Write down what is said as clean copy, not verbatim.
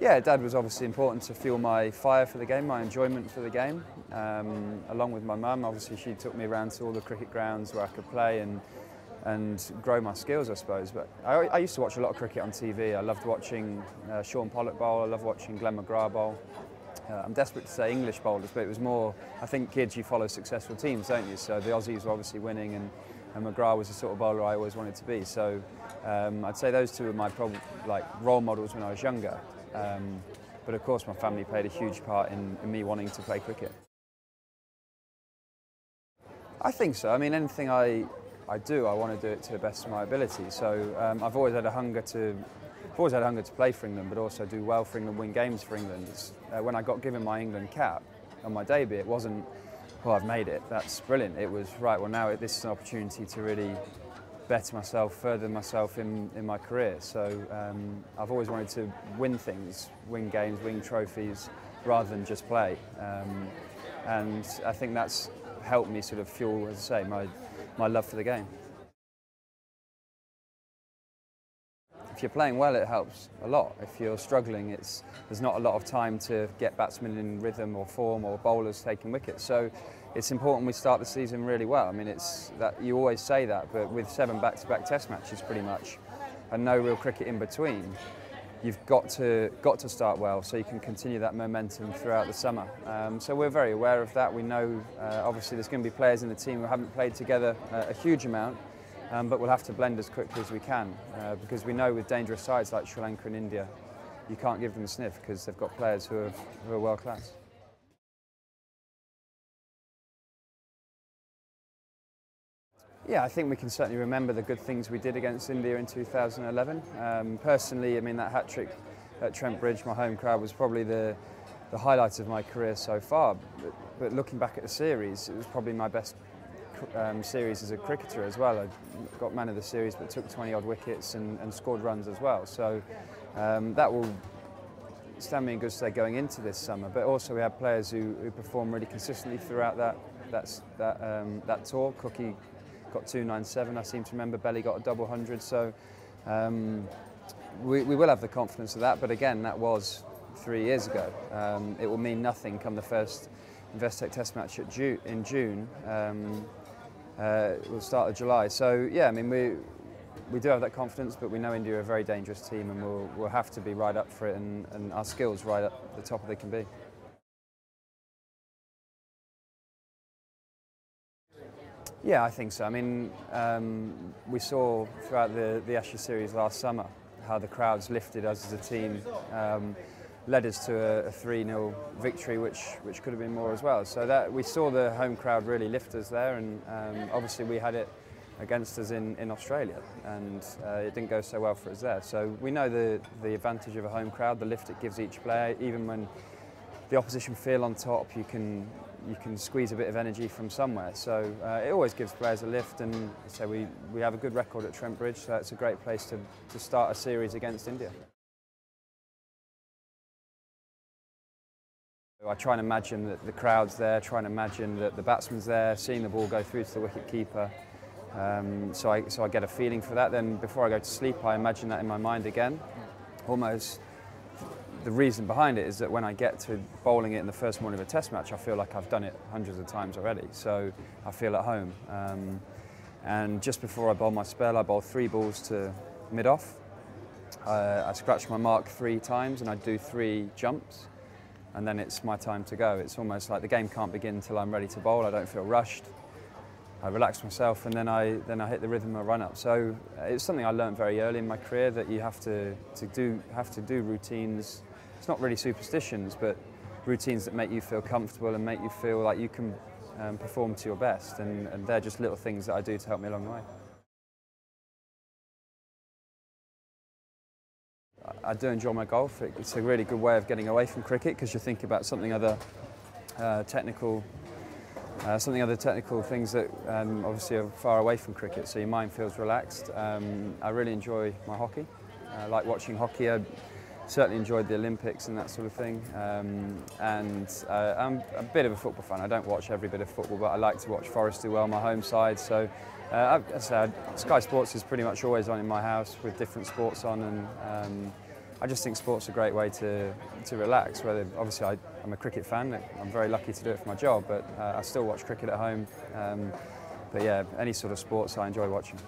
Yeah, Dad was obviously important to fuel my fire for the game, my enjoyment for the game. Along with my mum, obviously she took me around to all the cricket grounds where I could play and grow my skills, I suppose. But I used to watch a lot of cricket on TV. I loved watching Sean Pollock bowl, I loved watching Glenn McGrath bowl. I'm desperate to say English bowlers, but it was more, I think kids, you follow successful teams, don't you? So the Aussies were obviously winning, and McGrath was the sort of bowler I always wanted to be. So I'd say those two were my role models when I was younger. But of course my family played a huge part in me wanting to play cricket. I think so. I mean, anything I do, I want to do it to the best of my ability. So I've always had a hunger to play for England, but also do well for England, win games for England. When I got given my England cap on my debut, it wasn't, well, I've made it, that's brilliant. It was, right, well now this is an opportunity to really better myself, further myself in my career. So I've always wanted to win things, win games, win trophies, rather than just play. And I think that's helped me sort of fuel, as I say, my love for the game. If you're playing well, it helps a lot. If you're struggling, there's not a lot of time to get batsmen in rhythm or form or bowlers taking wickets. So it's important we start the season really well. I mean, it's that you always say that, but with 7 back-to-back Test matches pretty much, and no real cricket in between, you've got to start well so you can continue that momentum throughout the summer. So we're very aware of that. We know obviously there's going to be players in the team who haven't played together a huge amount. But we'll have to blend as quickly as we can because we know with dangerous sides like Sri Lanka and India, you can't give them a sniff because they've got players who are world class. Yeah, I think we can certainly remember the good things we did against India in 2011. Personally, I mean, that hat-trick at Trent Bridge, my home crowd, was probably the highlight of my career so far. But looking back at the series, it was probably my best series as a cricketer as well. I got man of the series but took 20-odd wickets and scored runs as well. So that will stand me in good stead going into this summer. But also we have players who perform really consistently throughout that tour. Cookie got 297, I seem to remember. Belly got a double 100. So we will have the confidence of that. But again, that was 3 years ago. It will mean nothing come the first Investec Test match in June. We'll start of July. So yeah, I mean we do have that confidence, but we know India are a very dangerous team, and we'll have to be right up for it, and our skills right up the top they can be. Yeah, I think so. I mean, we saw throughout the Ashes series last summer how the crowds lifted us as a team. Led us to a 3-0 victory, which could have been more as well. So that we saw the home crowd really lift us there, and obviously we had it against us in Australia, and it didn't go so well for us there. So we know the advantage of a home crowd, the lift it gives each player. Even when the opposition feel on top, you can squeeze a bit of energy from somewhere. So it always gives players a lift, and so we have a good record at Trent Bridge, so it's a great place to start a series against India. I try and imagine that the crowd's there, try and imagine that the batsman's there, seeing the ball go through to the wicket keeper. So I get a feeling for that. Then before I go to sleep, I imagine that in my mind again. Almost the reason behind it is that when I get to bowling it in the first morning of a Test match, I feel like I've done it hundreds of times already. So I feel at home. And just before I bowl my spell, I bowl 3 balls to mid-off. I scratch my mark 3 times and I do 3 jumps. And then it's my time to go. It's almost like the game can't begin until I'm ready to bowl. I don't feel rushed. I relax myself, and then I hit the rhythm of run-up. So it's something I learned very early in my career, that you have to do routines. It's not really superstitions, but routines that make you feel comfortable and make you feel like you can perform to your best. And they're just little things that I do to help me along the way. I do enjoy my golf. It's a really good way of getting away from cricket, because you think about something other technical things that obviously are far away from cricket, so your mind feels relaxed. I really enjoy my hockey. I like watching hockey. I certainly enjoyed the Olympics and that sort of thing. I'm a bit of a football fan. I don't watch every bit of football, but I like to watch Forest do well, my home side. So Sky Sports is pretty much always on in my house with different sports on, and I just think sport's a great way to relax. Whether obviously I'm a cricket fan, I'm very lucky to do it for my job, but I still watch cricket at home. But yeah, any sort of sports I enjoy watching.